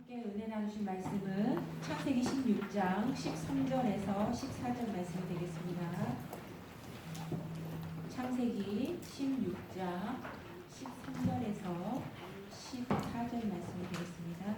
함께 은혜 나누신 말씀은 창세기 16장 13절에서 14절 말씀이 되겠습니다. 창세기 16장 13절에서 14절 말씀이 되겠습니다.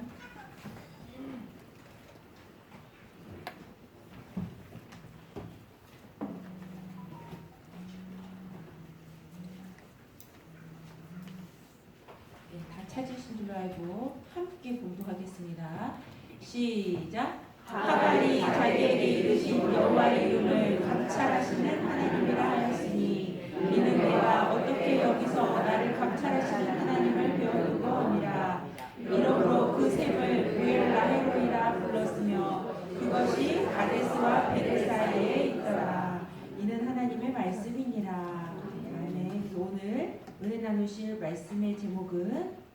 찾으신 줄 알고 함께 봉독하겠습니다. 시작. 하갈이 자기에게 이르신 여호와의 이름을 감찰하시는 하나님이라 하였으니 이는 내가 어떻게 여기서 나를 감찰하시는 하나님을 배우는거니라. 이러므로 그 샘을 부엘라헤로이라 불렀으며 그것이 가데스와 베델 사이에 있더라. 이는 하나님의 말씀이니라. 아멘. 오늘 은혜 나누실 말씀의 제목은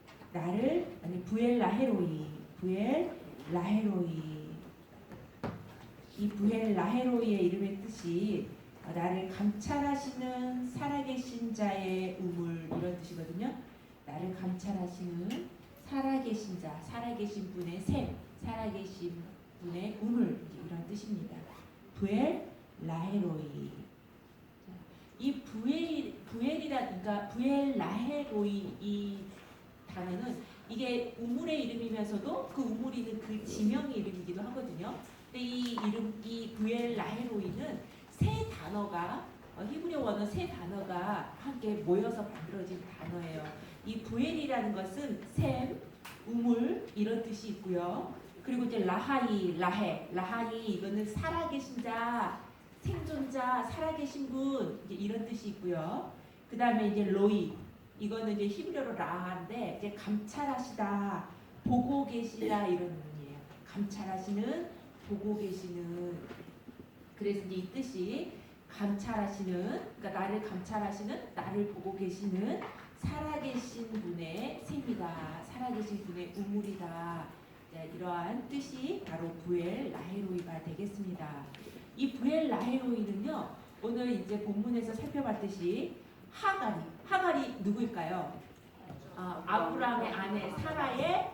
부엘라헤로이. 이 부엘라헤로이의 이름의 뜻이 나를 감찰하시는 살아계신 자의 우물, 이런 뜻이거든요. 나를 감찰하시는 살아계신 자, 살아계신 분의 샘, 살아계신 분의 우물, 이런 뜻입니다. 부엘라헤로이. 이 부엘이라든가 부엘라헤로이, 이 단어는 이게 우물의 이름이면서도 그 우물이 있는 그 지명의 이름이기도 하거든요. 근데 이 부엘라헤로이는 세 단어가, 히브리 원어 세 단어가 함께 모여서 만들어진 단어예요. 이 부엘이라는 것은 샘, 우물 이런 뜻이 있고요. 그리고 이제 라하이 이거는 살아계신 자, 생존자, 살아계신 분 이런 뜻이 있고요. 그 다음에 이제 로이, 이거는 이제 히브리어로 라인데 이제 감찰하시다, 보고 계시다 이런 의미예요. 감찰하시는, 보고 계시는. 그래서 이제 이 뜻이 감찰하시는, 그러니까 나를 감찰하시는, 나를 보고 계시는 살아계신 분의 셈이다, 살아계신 분의 우물이다. 이러한 뜻이 바로 부엘라헤로이가 되겠습니다. 이 부엘라헤로이는요, 오늘 이제 본문에서 살펴봤듯이 하갈이 누구일까요? 아브라함의 아내 사라의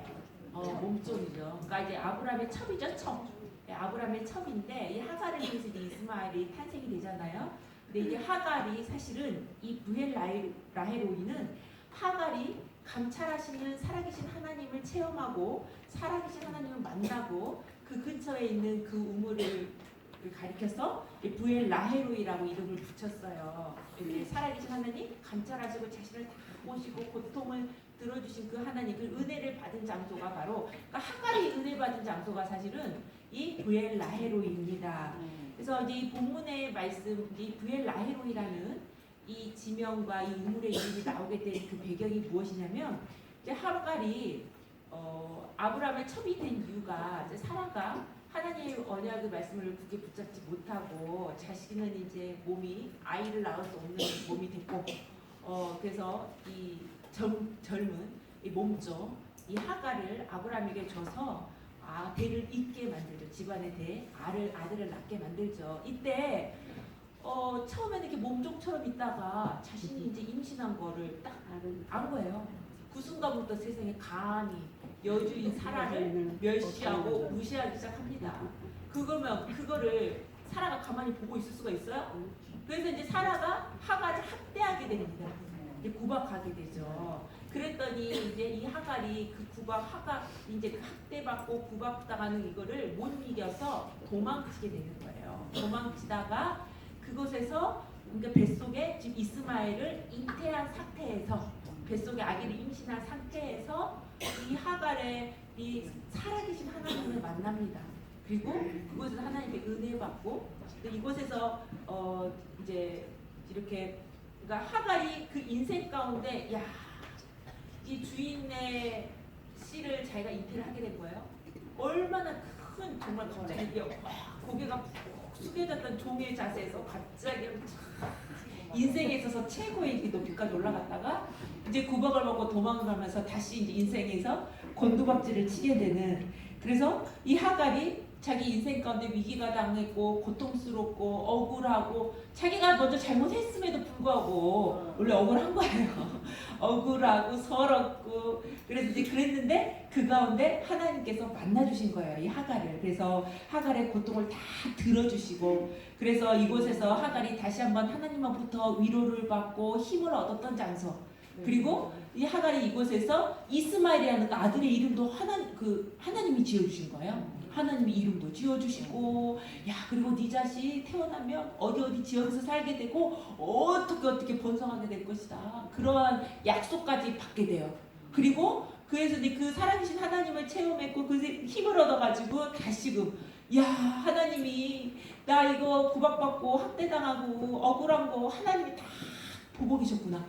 몸종이죠. 그러니까 이제 아브라함의 첩이죠, 첩. 아브라함의 첩인데 이 하갈을 통해서 이제 이스마엘이 탄생이 되잖아요. 근데 이제 하갈이 사실은 이 부엘라헤로이는 하갈이 감찰하시는 살아계신 하나님을 체험하고 살아계신 하나님을 만나고 그 근처에 있는 그 우물을 가리켜서 부엘라헤로이라고 이름을 붙였어요. 살아계신 하나님, 감찰하시고 자신을 다 보시고 고통을 들어주신 그 하나님, 그 은혜를 받은 장소가 바로, 그러니까 하갈이 은혜 받은 장소가 사실은 이 부엘라헤로이입니다. 그래서 이제 이 본문의 말씀, 이 부엘라헤로이라는 이 지명과 이 우물의 이름이 나오게 된 그 배경이 무엇이냐면, 이제 하갈이 아브라함의 첩이 된 이유가 이제 사라가 하나님의 언약의 말씀을 굳게 붙잡지 못하고 자식은 이제 아이를 낳을 수 없는 몸이 됐고, 그래서 이 젊은 이 몸종 이 하갈을 아브라함에게 줘서 대를 잇게 만들죠. 집안에 아들을 낳게 만들죠. 이때 처음에는 이렇게 몸종처럼 있다가 자신이 이제 임신한 거를 딱 안 거예요. 그 순간부터 세상에 감히 여주인 사라를 멸시하고 무시하기 시작합니다. 그거를 사라가 가만히 보고 있을 수가 있어요? 그래서 이제 사라가 하갈을 학대하게 됩니다. 이제 구박하게 되죠. 그랬더니 이제 이 하갈이 이제 학대받고 구박당하는 이거를 못 이겨서 도망치게 되는 거예요. 도망치다가 그곳에서, 그러니까 뱃속에 지금 이스마엘을 잉태한 상태에서, 뱃속에 아기를 임신한 상태에서 이 하갈의 이 살아계신 하나님을 만납니다. 그리고 그곳에서 하나님의 은혜 받고, 이곳에서 이제 이렇게, 그러니까 하갈이 그 인생 가운데 이 주인의 씨를 자기가 잉태를 하게 된 거예요. 얼마나 큰, 정말 갑자기 고개가 푹 숙여졌던 종의 자세에서 갑자기 인생에 있어서 최고의 높이까지 올라갔다가 이제 구박을 먹고 도망가면서 다시 이제 인생에서 곤두박질을 치게 되는, 그래서 이 하갈이 자기 인생 가운데 위기가 당했고 고통스럽고 억울하고 자기가 먼저 잘못했음에도 불구하고 원래 억울한 거예요. 억울하고 서럽고 그래서 이제 그랬는데 그 가운데 하나님께서 만나주신 거예요. 이 하갈을. 그래서 하갈의 고통을 다 들어주시고 그래서 이곳에서 하갈이 다시 한번 하나님으로부터 위로를 받고 힘을 얻었던 장소. 그리고 이 하갈이 이곳에서 이스마엘이라는 아들의 이름도 하나님이 지어주신 거예요. 하나님이 이름도 지어주시고 야 그리고 네 자식 태어나면 어디 지역에서 살게 되고 어떻게 번성하게 될 것이다. 그러한 약속까지 받게 돼요. 그리고 그래서 이제 그 살아계신 하나님을 체험했고 그 힘을 얻어가지고 다시금 야 하나님이 나 이거 구박받고 학대당하고 억울한 거 하나님이 다 보고 계셨구나.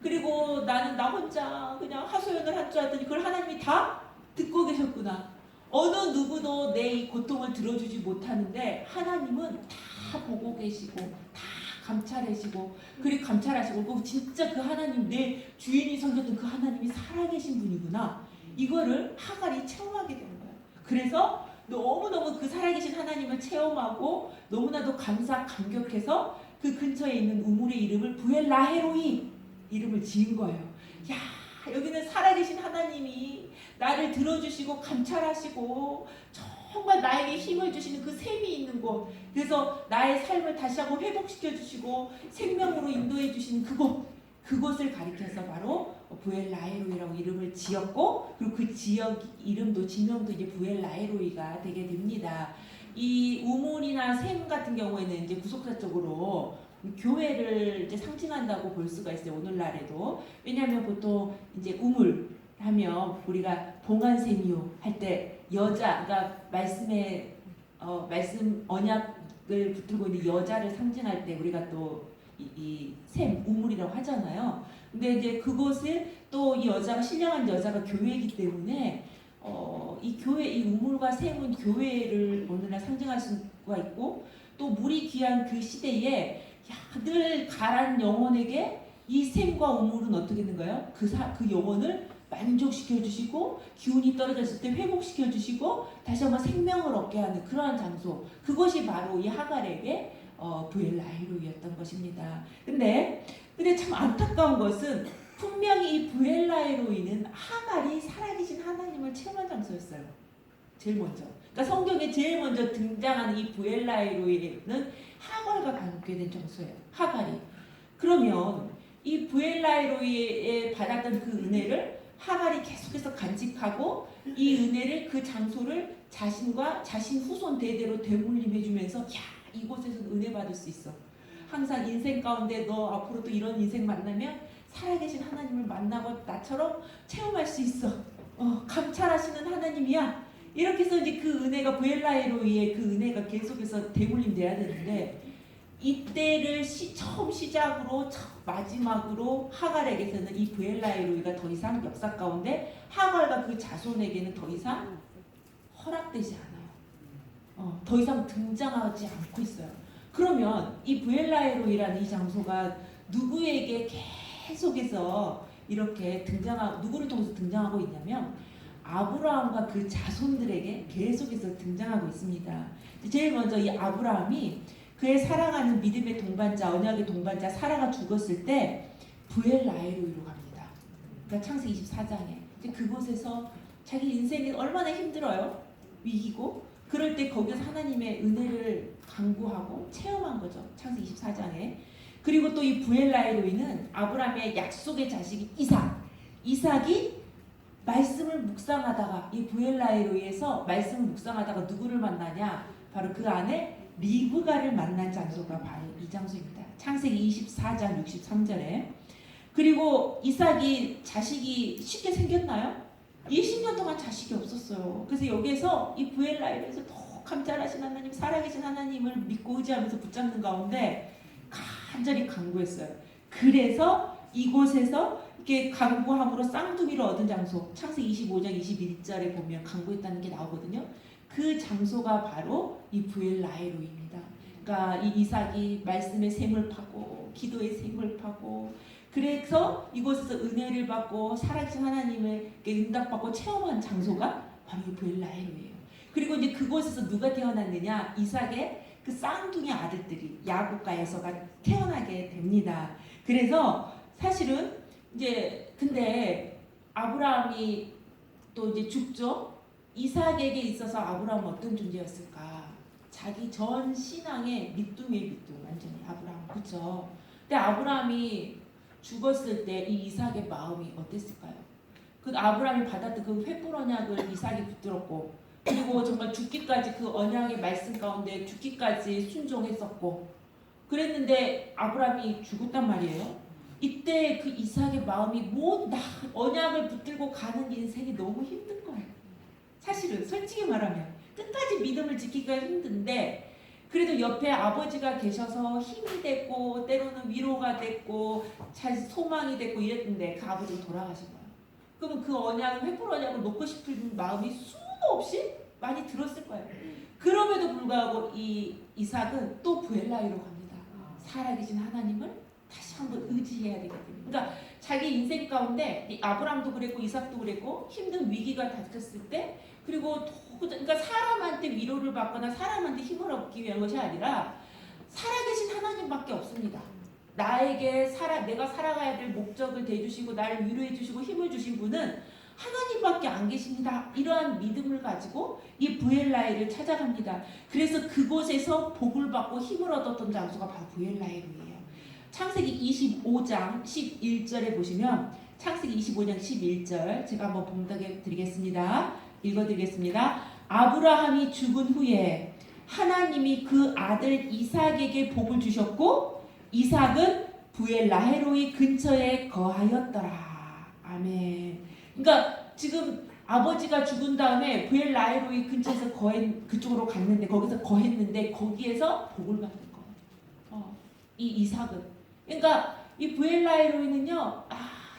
그리고 나는 나 혼자 그냥 하소연을 할 줄 알았더니 그걸 하나님이 다 듣고 계셨구나. 어느 누구도 내 이 고통을 들어주지 못하는데 하나님은 다 보고 계시고 다 감찰하시고 그리고 감찰하시고 진짜 그 하나님 내 주인이 섬겼던 그 하나님이 살아계신 분이구나. 이거를 하갈이 체험하게 되는 거예요. 그래서 너무너무 그 살아계신 하나님을 체험하고 너무나도 감격해서 그 근처에 있는 우물의 이름을 부엘라헤로이 이름을 지은 거예요. 야 여기는 살아계신 하나님이 나를 들어주시고 감찰하시고 정말 나에게 힘을 주시는 그 샘이 있는 곳. 그래서 나의 삶을 다시 한번 회복시켜 주시고 생명으로 인도해 주시는 그곳을 가리켜서 바로 부엘라헤로이라고 이름을 지었고 그리고 그 지역 이름도 지명도 이제 부엘라헤로이가 되게 됩니다. 이 우물이나 샘 같은 경우에는 이제 구속사적으로 교회를 이제 상징한다고 볼 수가 있어요. 오늘날에도. 왜냐하면 보통 이제 우물 하면 우리가 봉안샘이요 할 때 여자가 말씀에 말씀 언약을 붙들고 있는 여자를 상징할 때 우리가 또 이 샘 우물이라고 하잖아요. 근데 이제 그곳에 또 이 여자가 신령한 여자가 교회이기 때문에 이 교회 이 우물과 샘은 교회를 오늘날 상징할 수가 있고 또 물이 귀한 그 시대에 늘 가란 영혼에게 이 샘과 우물은 어떻게 되는가요? 그 영혼을 만족시켜 주시고 기운이 떨어졌을 때 회복시켜 주시고 다시 한번 생명을 얻게 하는 그러한 장소. 그것이 바로 이 하갈에게 부엘라헤로이였던 것입니다. 근데 참 안타까운 것은 분명히 이 부엘라헤로이는 하갈이 살아계신 하나님을 체험한 장소였어요. 제일 먼저. 그러니까 성경에 제일 먼저 등장하는 이 부엘라헤로이는 하갈과 관계 된 장소예요. 하갈이. 그러면 이 부엘라헤로이에 받았던 그 은혜를 하갈이 계속해서 간직하고 이 은혜를 그 장소를 자신과 자신 후손 대대로 되물림해주면서 야 이곳에서 은혜 받을 수 있어. 항상 인생 가운데 너 앞으로도 이런 인생 만나면 살아계신 하나님을 만나고 나처럼 체험할 수 있어. 감찰하시는 하나님이야. 이렇게 해서 이제 그 은혜가 부엘라헤로이의 그 은혜가 계속해서 되물림돼야 되는데 이때를 처음 시작으로 마지막으로 하갈에게서는 이 부엘라헤로이가 더 이상 역사 가운데 하갈과 그 자손에게는 더 이상 허락되지 않아요. 더 이상 등장하지 않고 있어요. 그러면 이 부엘라헤로이라는 이 장소가 누구에게 계속해서 이렇게 누구를 통해서 등장하고 있냐면 아브라함과 그 자손들에게 계속해서 등장하고 있습니다. 제일 먼저 이 아브라함이 그의 사랑하는 믿음의 동반자, 언약의 동반자 사라가 죽었을 때 부엘라헤로이로 갑니다. 그러니까 창세기 24장에 그곳에서 자기 인생이 얼마나 힘들어요. 위기고 그럴 때 거기서 하나님의 은혜를 간구하고 체험한 거죠. 창세기 24장에. 그리고 또 이 부엘라헤로이는 아브라함의 약속의 자식이 이삭이 말씀을 묵상하다가 이 부엘라헤로이에서 말씀을 묵상하다가 누구를 만나냐? 바로 그 안에 리브가를 만난 장소가 바로 이 장소입니다. 창세기 24장 63절에. 그리고 이삭이 자식이 쉽게 생겼나요? 20년 동안 자식이 없었어요. 그래서 여기에서 이 부엘라헤로이에서 더 감찰하신 하나님, 살아계신 하나님을 믿고 의지하면서 붙잡는 가운데 간절히 간구했어요. 그래서 이곳에서 이렇게 간구함으로 쌍둥이를 얻은 장소, 창세기 25장 21절에 보면 간구했다는 게 나오거든요. 그 장소가 바로 이 부엘라헤로이입니다. 그러니까 이 이삭이 말씀의 샘을 파고 기도의 샘을 파고 그래서 이곳에서 은혜를 받고 살아계신 하나님에게 응답받고 체험한 장소가 바로 이 부엘라헤로이예요. 그리고 이제 그곳에서 누가 태어났느냐? 이삭의 그 쌍둥이 아들들이 야곱과 에서가 태어나게 됩니다. 그래서 사실은 이제 근데 아브라함이 또 이제 죽죠. 이삭에게 있어서 아브라함은 어떤 존재였을까? 자기 전 신앙의 밑둥이의 밑둥, 완전히 아브라함, 그렇죠? 근데 아브라함이 죽었을 때 이 이삭의 마음이 어땠을까요? 그 아브라함이 받았던 그 횃불 언약을 이삭이 붙들었고, 그리고 정말 죽기까지 그 언약의 말씀 가운데 죽기까지 순종했었고, 그랬는데 아브라함이 죽었단 말이에요. 이때 그 이삭의 마음이 언약을 붙들고 가는 인생이 너무 힘든 거예요. 사실은 솔직히 말하면 끝까지 믿음을 지키기가 힘든데, 그래도 옆에 아버지가 계셔서 힘이 됐고 때로는 위로가 됐고 잘 소망이 됐고 이랬는데 그 아버지가 돌아가신 거예요. 그러면 그 언약을 횃불 언약을 놓고 싶은 마음이 수도 없이 많이 들었을 거예요. 그럼에도 불구하고 이 이삭은 또 부엘라이로 갑니다. 살아계신 하나님을 다시 한번 의지해야 되기 때문에. 그러니까 자기 인생 가운데 아브라함도 그랬고 이삭도 그랬고 힘든 위기가 닥쳤을 때, 그리고 그러니까 사람한테 위로를 받거나 사람한테 힘을 얻기 위한 것이 아니라 살아계신 하나님밖에 없습니다. 나에게 내가 살아가야 될 목적을 대주시고 나를 위로해 주시고 힘을 주신 분은 하나님밖에 안 계십니다. 이러한 믿음을 가지고 이 부엘라엘을 찾아갑니다. 그래서 그곳에서 복을 받고 힘을 얻었던 장소가 바로 부엘라엘이에요. 창세기 25장 11절에 보시면, 창세기 25장 11절 제가 한번 봉독해 드리겠습니다. 읽어드리겠습니다. 아브라함이 죽은 후에 하나님이 그 아들 이삭에게 복을 주셨고 이삭은 부엘라헤로이 근처에 거하였더라. 아멘. 그러니까 지금 아버지가 죽은 다음에 부엘라헤로이 근처에서 그쪽으로 갔는데, 거기서 거했는데 거기에서 복을 받는 거예요. 이 이삭은. 그러니까 이 부엘라헤로이는요,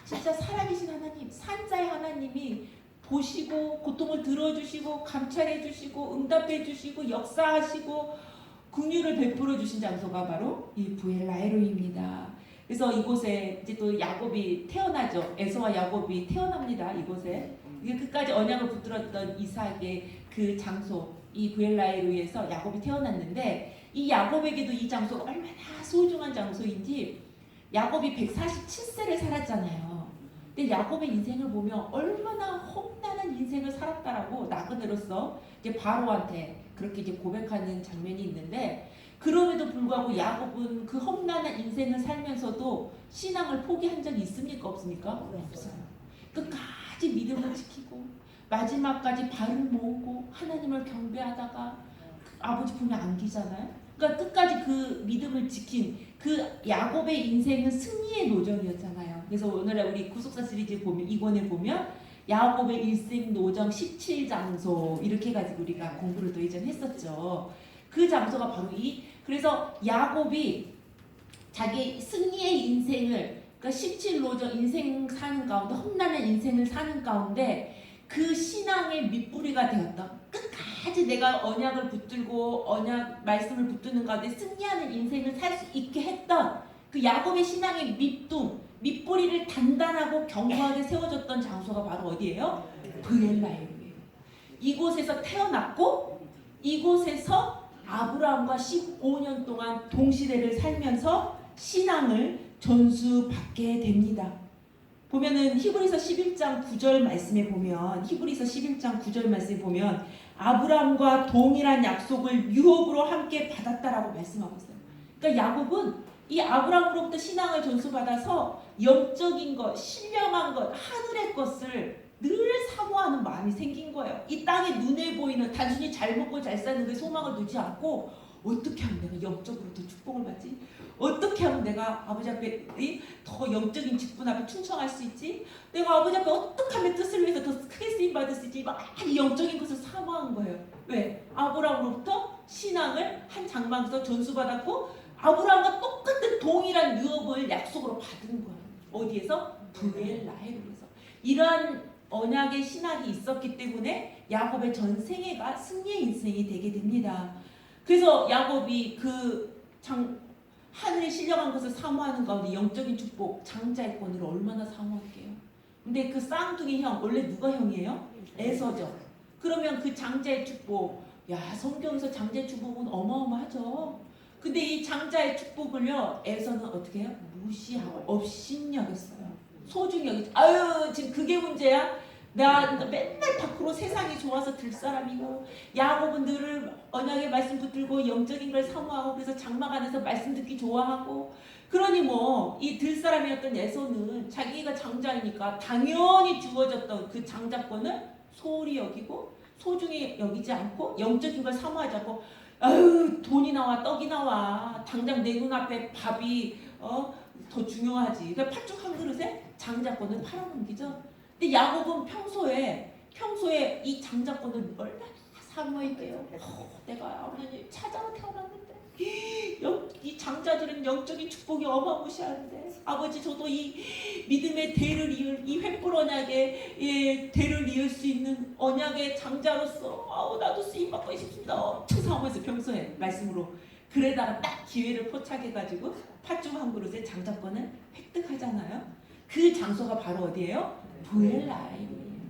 진짜 살아계신 하나님, 산자의 하나님이 보시고 고통을 들어주시고 감찰해주시고 응답해주시고 역사하시고 긍휼을 베풀어 주신 장소가 바로 이 부엘라헤로이입니다. 그래서 이곳에 이제 또 야곱이 태어나죠. 에서와 야곱이 태어납니다. 이곳에 이게 끝까지 언약을 붙들었던 이삭의 그 장소, 이 부엘라헤로이에서 야곱이 태어났는데, 이 야곱에게도 이 장소가 얼마나 소중한 장소인지, 야곱이 147세를 살았잖아요. 근데 야곱의 인생을 보면 얼마나 험난한 인생을 살았다라고 나그네로서 이제 바로한테 그렇게 이제 고백하는 장면이 있는데, 그럼에도 불구하고 야곱은 그 험난한 인생을 살면서도 신앙을 포기한 적이 있습니까? 없습니까? 없어요. 끝까지 믿음을 지키고 마지막까지 발을 모으고 하나님을 경배하다가 아버지 품에 안기잖아요. 그러니까 끝까지 그 믿음을 지킨 그 야곱의 인생은 승리의 노정이었잖아요. 그래서 오늘날 우리 구속사 시리즈 보면, 이권에 보면 야곱의 일생 노정 17장소 이렇게 해가지고 우리가 공부를 또 이전 했었죠. 그 장소가 바로 그래서 야곱이 자기 승리의 인생을, 그러니까 17노정 인생 사는 가운데, 험난한 인생을 사는 가운데 그 신앙의 밑뿌리가 되었던, 끝까지 내가 언약을 붙들고 언약 말씀을 붙드는 가운데 승리하는 인생을 살 수 있게 했던 그 야곱의 신앙의 밑뿌리를 단단하고 견고하게 세워줬던 장소가 바로 어디예요? 부엘라헬이에요. 이곳에서 태어났고 이곳에서 아브라함과 15년 동안 동시대를 살면서 신앙을 전수받게 됩니다. 보면은 히브리서 11장 9절 말씀에 보면, 히브리서 11장 9절 말씀에 보면 아브라함과 동일한 약속을 유업으로 함께 받았다라고 말씀하고 있어요. 그러니까 야곱은 이 아브라함으로부터 신앙을 전수받아서 영적인 것, 신령한 것, 하늘의 것을 늘 사모하는 마음이 생긴 거예요. 이 땅에 눈에 보이는 단순히 잘 먹고 잘 사는 그 소망을 두지 않고, 어떻게 하면 내가 영적으로 더 축복을 받지? 어떻게 하면 내가 아버지 앞에 더 영적인 직분 앞에 충성할 수 있지? 내가 아버지 앞에 어떻게 하면 뜻을 위해서 더 크게 쓰임받을 수 있지? 막 영적인 것을 사모한 거예요. 왜? 아브라함으로부터 신앙을 한 장막에서 전수받았고 아브라함과 똑같은 동일한 유업을 약속으로 받은 거예요. 어디에서? 부엘라헬에서. 이러한 언약의 신학이 있었기 때문에 야곱의 전 생애가 승리의 인생이 되게 됩니다. 그래서 야곱이 하늘에 신령한 것을 사모하는 가운데 영적인 축복, 장자의 권위를 얼마나 사모할게요. 근데 그 쌍둥이 형, 원래 누가 형이에요? 에서죠. 그러면 그 장자의 축복, 야 성경에서 장자의 축복은 어마어마하죠. 근데 이 장자의 축복을요 에서는 어떻게 해요? 무시하고 업신여겼어요. 소중히 여기죠. 아유 지금 그게 문제야? 나 맨날 밖으로 세상이 좋아서 들 사람이고, 야곱은 늘 언약의 말씀 붙들고 영적인 걸 사모하고, 그래서 장막 안에서 말씀 듣기 좋아하고, 그러니 뭐 이 들 사람이었던 에서는 자기가 장자이니까 당연히 주어졌던 그 장자권을 소홀히 여기고 소중히 여기지 않고 영적인 걸 사모하지 않고, 아유 돈이 나와 떡이 나와 당장 내 눈앞에 밥이 더 중요하지. 그러니까 팥죽 한 그릇에 장자권을 팔아넘기죠. 근데 야곱은 평소에 이 장자권을 얼마나 사모했게요. 내가 하나님 찾아서 태어났는데 이 장자들은 영적인 축복이 어마무시한데, 아버지 저도 이 믿음의 대를 이을 이 횃불 언약의 대를 이을 수 있는 언약의 장자로서 나도 쓰임받고 싶습니다. 엄청 사모해서 평소에 말씀으로. 그러다가 딱 기회를 포착해가지고 팥죽 한 그릇에 장자권을 획득하잖아요. 그 장소가 바로 어디예요? 부엘라이로예요.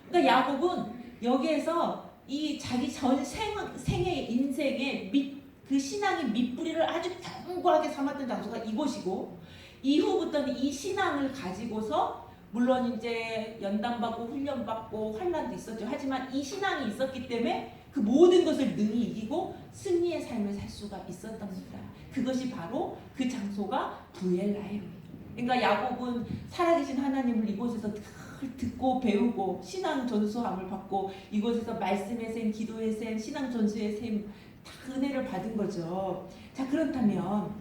그러니까 야곱은 여기에서 이 자기 전 생의 인생의 그 신앙의 밑뿌리를 아주 견고하게 삼았던 장소가 이곳이고, 이후부터는 이 신앙을 가지고서 물론 이제 연단받고 훈련받고 환난도 있었죠. 하지만 이 신앙이 있었기 때문에 그 모든 것을 능히 이기고 승리의 삶을 살 수가 있었던 겁니다. 그것이 바로 그 장소가 부엘라이로예요. 그러니까 야곱은 살아계신 하나님을 이곳에서 듣고 배우고 신앙 전수함을 받고, 이곳에서 말씀의 샘, 기도의 샘, 신앙 전수의 샘 다 은혜를 받은 거죠. 자, 그렇다면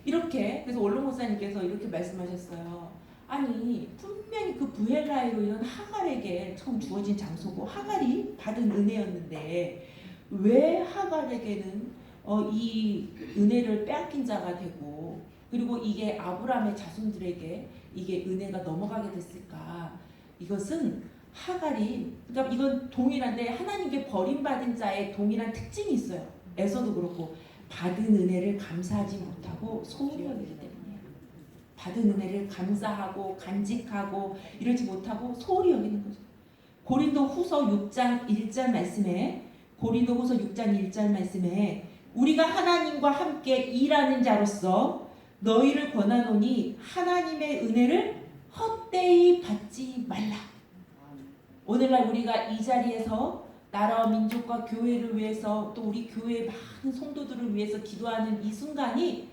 이렇게, 그래서 원로 목사님께서 이렇게 말씀하셨어요. 아니 분명히 그 부엘라이로 이런 하갈에게 처음 주어진 장소고 하갈이 받은 은혜였는데 왜 하갈에게는 이 은혜를 빼앗긴 자가 되고, 그리고 이게 아브라함의 자손들에게 이게 은혜가 넘어가게 됐을까? 이것은 하갈이, 그러니까 이건 동일한데 하나님께 버림받은 자의 동일한 특징이 있어요. 에서도 그렇고 받은 은혜를 감사하지 못하고 소홀히 여기기 때문이에요. 받은 은혜를 감사하고 간직하고 이러지 못하고 소홀히 여기는 거죠. 고린도후서 6장 1절 말씀에, 고린도후서 6장 1절 말씀에 우리가 하나님과 함께 일하는 자로서 너희를 권하노니 하나님의 은혜를 헛되이 받지 말라. 오늘날 우리가 이 자리에서 나라와 민족과 교회를 위해서, 또 우리 교회의 많은 성도들을 위해서 기도하는 이 순간이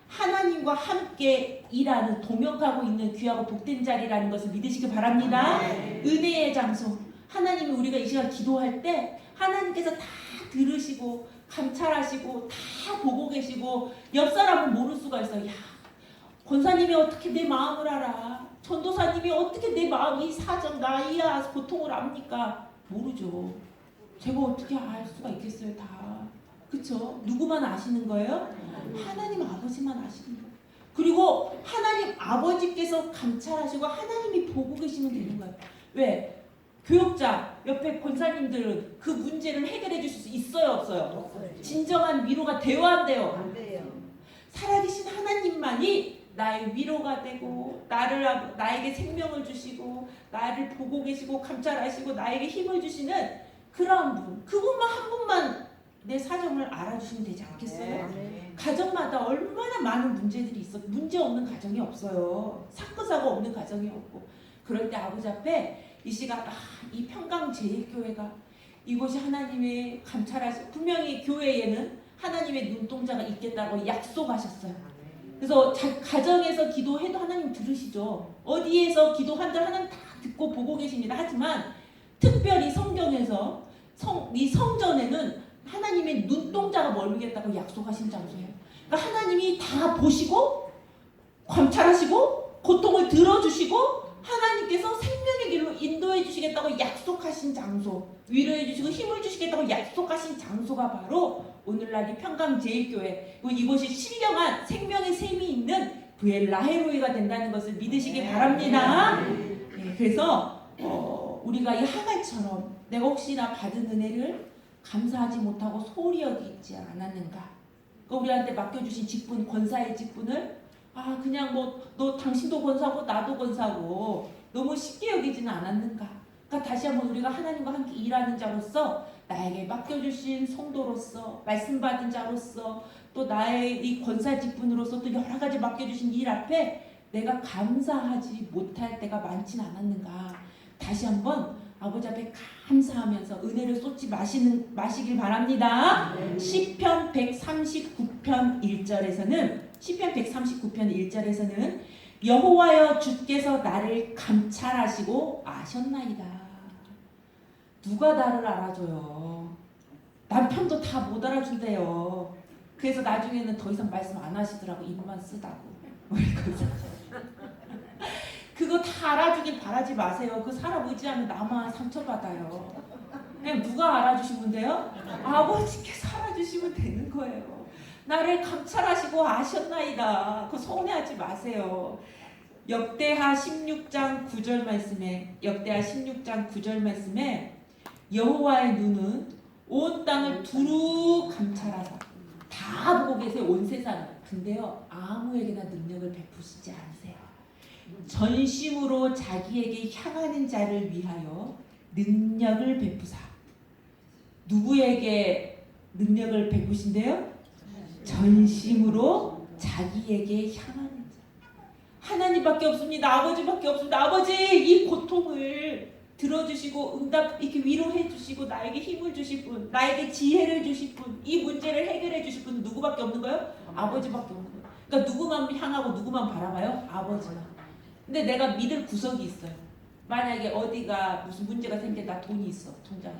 하나님과 함께 일하는, 동역하고 있는 귀하고 복된 자리라는 것을 믿으시기 바랍니다. 은혜의 장소. 하나님이 우리가 이 시간 기도할 때 하나님께서 다 들으시고 감찰하시고 다 보고 계시고, 옆 사람은 모를 수가 있어요. 야, 권사님이 어떻게 내 마음을 알아? 전도사님이 어떻게 내 마음, 이 사정, 나이야 고통을 압니까? 모르죠. 제가 어떻게 알 수가 있겠어요, 다. 그쵸? 누구만 아시는 거예요? 하나님 아버지만 아시는 거예요. 그리고 하나님 아버지께서 감찰하시고 하나님이 보고 계시면 되는 거예요. 왜? 교역자, 옆에 권사님들은 그 문제를 해결해 주실 수 있어요, 없어요? 진정한 위로가 돼요, 안 돼요? 살아계신 하나님만이 나의 위로가 되고 나에게 생명을 주시고 나를 보고 계시고 감찰하시고 나에게 힘을 주시는 그런 분, 그분만 한 분만 내 사정을 알아주시면 되지 않겠어요? 가정마다 얼마나 많은 문제들이 있어. 문제 없는 가정이 없어요. 사건 없는 가정이 없고. 그럴 때 아버지 앞에 이 시간 이 평강제일교회가 이곳이 하나님의 감찰하시, 분명히 교회에는 하나님의 눈동자가 있겠다고 약속하셨어요. 그래서 가정에서 기도해도 하나님 들으시죠. 어디에서 기도한들 하나님 다 듣고 보고 계십니다. 하지만 특별히 성경에서 이 성전에는 하나님의 눈동자가 머물겠다고 약속하신 장소예요. 그러니까 하나님이 다 보시고 관찰하시고 고통을 들어주시고 하나님께서 생명의 길로 인도해 주시겠다고 약속하신 장소, 위로해 주시고 힘을 주시겠다고 약속하신 장소가 바로 오늘날 이 평강제일교회, 이곳이 신령한 생명의 샘이 있는 부엘라헤로이가 된다는 것을 믿으시기 바랍니다. 네, 그래서 우리가 이 하갈처럼 내가 혹시나 받은 은혜를 감사하지 못하고 소홀히 여기지 않았는가? 그러니까 우리한테 맡겨주신 직분, 권사의 직분을 그냥 너 당신도 권사고 나도 권사고 너무 쉽게 여기지는 않았는가? 그러니까 다시 한번 우리가 하나님과 함께 일하는 자로서, 나에게 맡겨주신 성도로서, 말씀 받은 자로서, 또 나의 이 권사 직분으로서 또 여러 가지 맡겨주신 일 앞에 내가 감사하지 못할 때가 많진 않았는가. 다시 한번 아버지 앞에 감사하면서 은혜를 쏟지 마시길 바랍니다. 시편 139편 1절에서는 시편 139편 1절에서는 여호와여 주께서 나를 감찰하시고 아셨나이다. 누가 나를 알아줘요? 남편도 다 못 알아준대요. 그래서 나중에는 더 이상 말씀 안 하시더라고. 입만 쓰다고. 그거 다 알아주길 바라지 마세요. 그 사람 의지하면 나만 상처받아요. 그냥 누가 알아주시면 돼요? 아버지께서 알아주시면 되는 거예요. 나를 감찰하시고 아셨나이다. 그거 서운해하지 마세요. 역대하 16장 9절 말씀에 여호와의 눈은 온 땅을 두루 감찰하사 다 보고 계세요. 온 세상. 근데요, 아무에게나 능력을 베푸시지 않으세요. 전심으로 자기에게 향하는 자를 위하여 능력을 베푸사. 누구에게 능력을 베푸신대요? 전심으로 자기에게 향하는 자. 하나님밖에 없습니다. 아버지밖에 없습니다. 아버지, 이 고통을 들어주시고 응답 이렇게 위로해 주시고 나에게 힘을 주실 분, 나에게 지혜를 주실 분, 이 문제를 해결해 주실 분 누구밖에 없는 거예요? 아버지밖에 없는 거예요. 그러니까 누구만 향하고 누구만 바라봐요? 아버지만. 근데 내가 믿을 구석이 있어요. 만약에 어디가 무슨 문제가 생겨, 나 돈이 있어 통장에.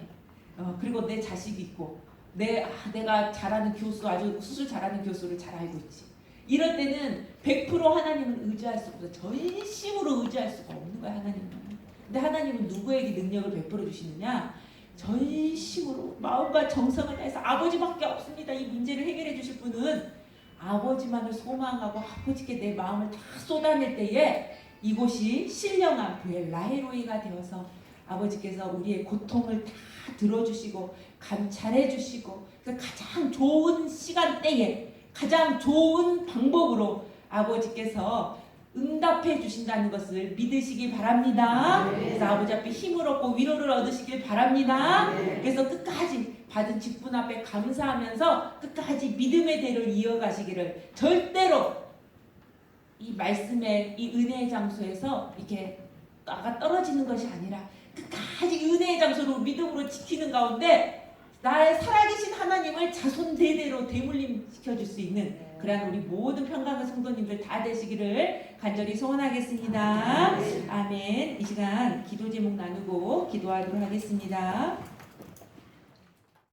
그리고 내 자식이 있고 내가 잘하는 교수, 아주 수술 잘하는 교수를 잘 알고 있지. 이럴 때는 100% 하나님을 의지할 수가 없어. 전심으로 의지할 수가 없는 거야, 하나님은. 근데 하나님은 누구에게 능력을 베풀어 주시느냐? 전심으로 마음과 정성을 다해서 아버지밖에 없습니다. 이 문제를 해결해 주실 분은 아버지만을 소망하고 아버지께 내 마음을 다 쏟아낼 때에 이곳이 신령한 부엘 라헤로이가 되어서 아버지께서 우리의 고통을 다 들어주시고 감찰해 주시고, 가장 좋은 시간대에 가장 좋은 방법으로 아버지께서 응답해 주신다는 것을 믿으시기 바랍니다. 그래서 아버지 앞에 힘을 얻고 위로를 얻으시길 바랍니다. 그래서 끝까지 받은 직분 앞에 감사하면서 끝까지 믿음의 대를 이어가시기를, 절대로 이 말씀의 이 은혜의 장소에서 이렇게 나가 떨어지는 것이 아니라 끝까지 은혜의 장소로 믿음으로 지키는 가운데 나의 살아계신 하나님을 자손 대대로 대물림 시켜줄 수 있는 그러한 우리 모든 평강의 성도님들 다 되시기를 간절히 소원하겠습니다. 아멘. 이 시간 기도 제목 나누고 기도하도록 하겠습니다.